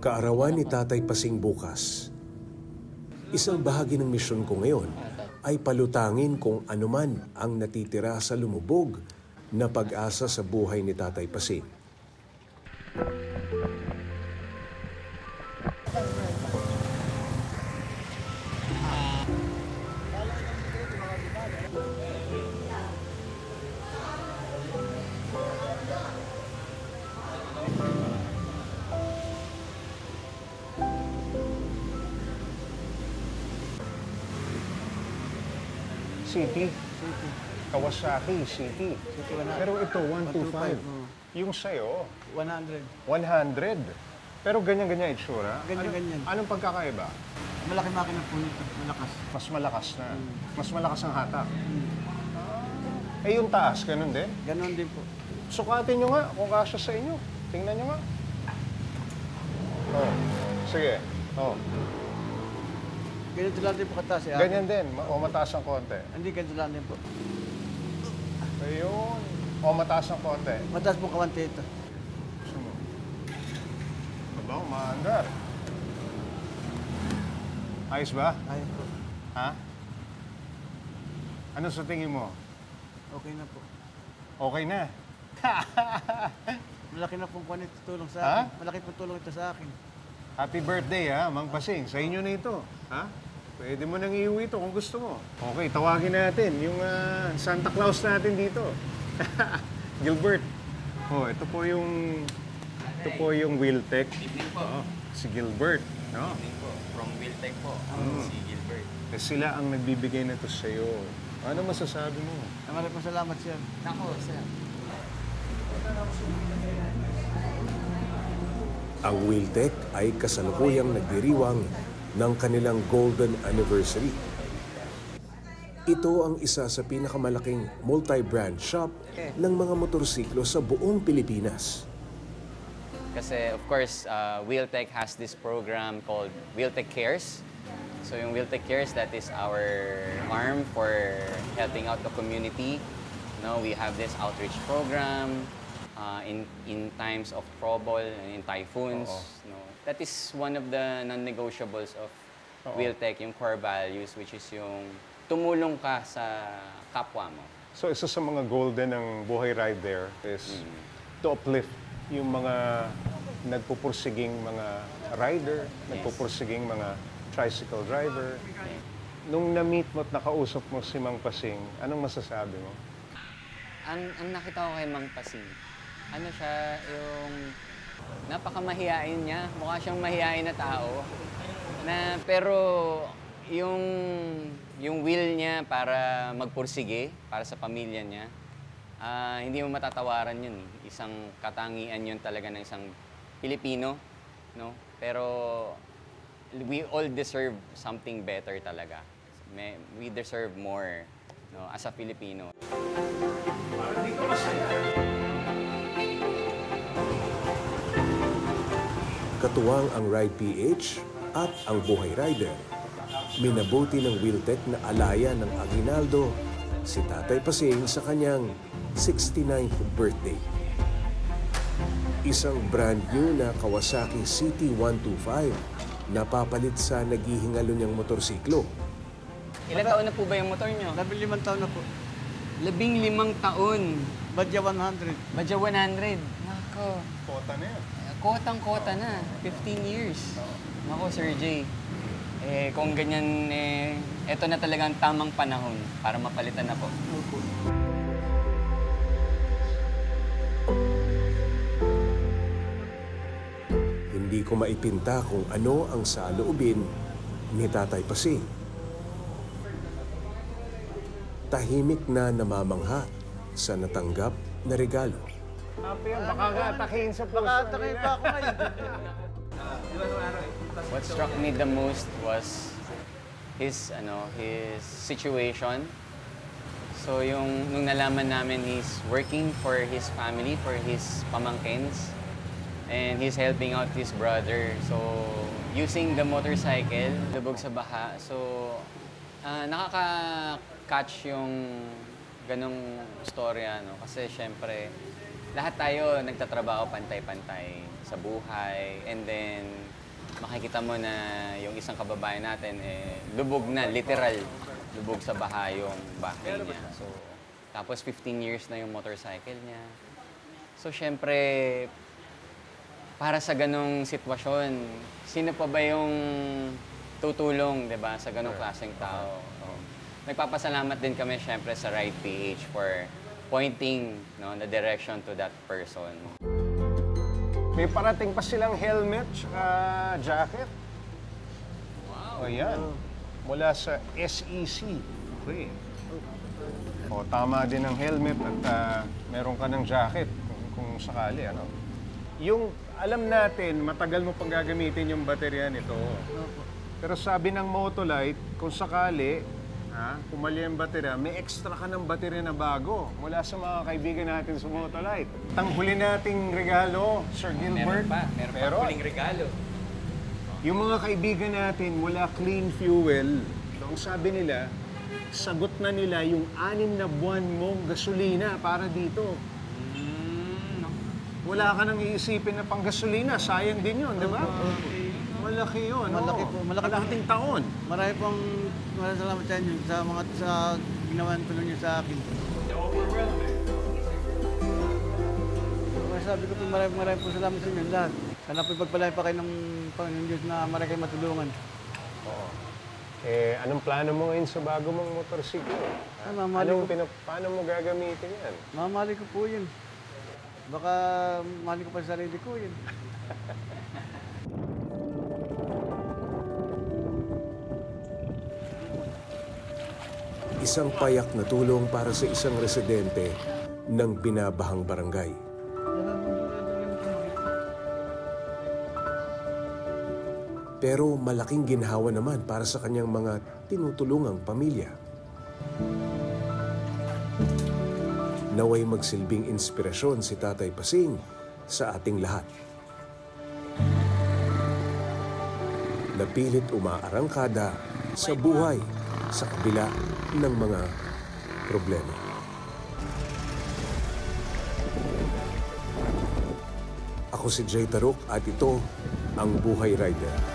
Kaarawan ni Tatay Pasing bukas. Isang bahagi ng misyon ko ngayon ay palutangin kung anuman ang natitira sa lumubog na pag-asa sa buhay ni Tatay Pasing. City. Kawasaki City. Pero ito, 125. Yung sa'yo? 100. 100. Pero ganyan-ganyan itsura? Ganyan-ganyan. Anong pagkakaiba? Malaki makina po nito. Malakas. Mas malakas na. Mas malakas ang hatak. Eh yung taas, ganun din? Ganon din po. Sukatin nyo nga kung kasya sa inyo. Tingnan nyo nga. Oh, sige. Oh. Ganito lang din po kataas. Ganyan din. O mataas ang konti. Hindi, ganito lang din po. Ayun. O mataas ang konti. Mataas po kawante ito. Aba, umaandar. Ayos ba? Ayos po. Ha? Ano sa tingin mo? Okay na po. Okay na. Malaki na pong kwanit tulong sa Ha? akin. Malaki po tulong ito sa akin. Happy birthday, ha, Mang Pasing. Sa inyo na ito. Ha? Pwede mo nang iuwi ito kung gusto mo. Okay, tawagin natin yung Santa Claus natin dito. Gilbert. Oh, ito po yung Wiltec. Oh, si Gilbert. No? From Wiltec po, si Gilbert. Eh, sila ang nagbibigay na ito sa'yo. Ano masasabi mo? Maraming salamat, sir. Nako, sir. Ang Wiltec ay kasalukuyang nagdiriwang ng kanilang golden anniversary. Ito ang isa sa pinakamalaking multi-brand shop ng mga motorsiklo sa buong Pilipinas. Kasi of course, Wiltec has this program called Wiltec Cares. So yung Wiltec Cares, that is our arm for helping out the community. No, we have this outreach program in times of trouble and in typhoons. No, that is one of the non-negotiables of Wiltec, yung core values, which is yung tumulong ka sa kapwa mo. So isa sa mga golden ng Buhay Ride There is to uplift yung mga nagpupursiging mga rider, nagpupursiging mga tricycle driver. Nung na-meet mo at nakausap mo si Mang Pasing, anong masasabi mo? Ang nakita ko kay Mang Pasing, ano siya, yung napakamahiyain niya. Mukha siyang mahiyain na tao. Pero yung will niya para magpursige, para sa pamilya niya, hindi mo matatawaran yun. Isang katangian yun talaga ng isang Pilipino. No? Pero we all deserve something better talaga. We deserve more, no, as a Filipino. Katuwang ang Ride PH at ang Buhay Rider. Minabuti ng Wiltec na alaya ng aginaldo si Tatay Pasing sa kanyang 69th birthday. Isang brand new na Kawasaki City 125 na papalit sa naghihingalo niyang motorsiklo. Ilan taon na po ba yung motor niyo? 15 taon na po. 15 taon. Badya 100. Badya 100. Nako. Kota na yan. Kotang-kota na. 15 years. Nako, Sir Jay. Kung ganyan, eto na talagang tamang panahon para mapalitan na po. Hindi ko maipinta kung ano ang saloobin ni Tatay Pasing. Tahimik na namamangha sa natanggap na regalo. Happy yan, baka nga atakihin sa puso. Baka atakihin pa ako ngayon. What struck me the most was his situation. So nung nalaman namin he's working for his family, for his pamangkins, and he's helping out his brother. So using the motorcycle, lubog sa baha. So nakaka-catch yung ganong storya, no? Kasi syempre lahat tayo nagtatrabaho pantay-pantay sa buhay, and then makikita mo na yung isang kababayan natin, lubog na, literal, lubog sa baha yung bahay niya. So, tapos 15 years na yung motorcycle niya. So, syempre, para sa ganong sitwasyon, sino pa ba yung tutulong, di ba, sa ganong klaseng tao? So, nagpapasalamat din kami, syempre, sa Ride PH for pointing, no, the direction to that person. May parating pa silang helmet tsaka jacket. Wow! O yan. Mula sa SEC. Okay. O, tama din ang helmet at meron ka ng jacket kung sakali, ano? Yung alam natin, matagal mo pang gagamitin yung baterya nito. Pero sabi ng Motolite, kung sakali, pumali ang baterya, may extra ka ng baterya na bago mula sa mga kaibigan natin sa Motolite. Tanghuli nating regalo, Sir Gilbert. Meron pa huling regalo. Yung mga kaibigan natin mula Clean Fuel, so ang sabi nila, sagot na nila yung 6 na buwan mong gasolina para dito. Wala ka nang iisipin na pang gasolina, sayang din yun, di ba? Malaki yun. Malaki po. Malaki Kalahating taon. Maraming salamat sa inyo sa ginawa ng tulong niyo sa akin. Sabi ko po maraming po salamat sa inyo lahat. Sana po ipagpalain pa kayo ng Panginoon Diyos na marami kayong matulungan. Oo. Anong plano mo ngayon sa bago mong motorsiklo? Paano mo gagamitin yan? Mamali ko po yun. Baka mali ko pa sa sarili ko yun. Isang payak na tulong para sa isang residente ng binabahang barangay. Pero malaking ginhawa naman para sa kanyang mga tinutulungang pamilya. Naway magsilbing inspirasyon si Tatay Pasing sa ating lahat. Napilit umaarangkada sa buhay sa kabila ng mga problema. Ako si Jay Taruk at ito ang Buhay Rider.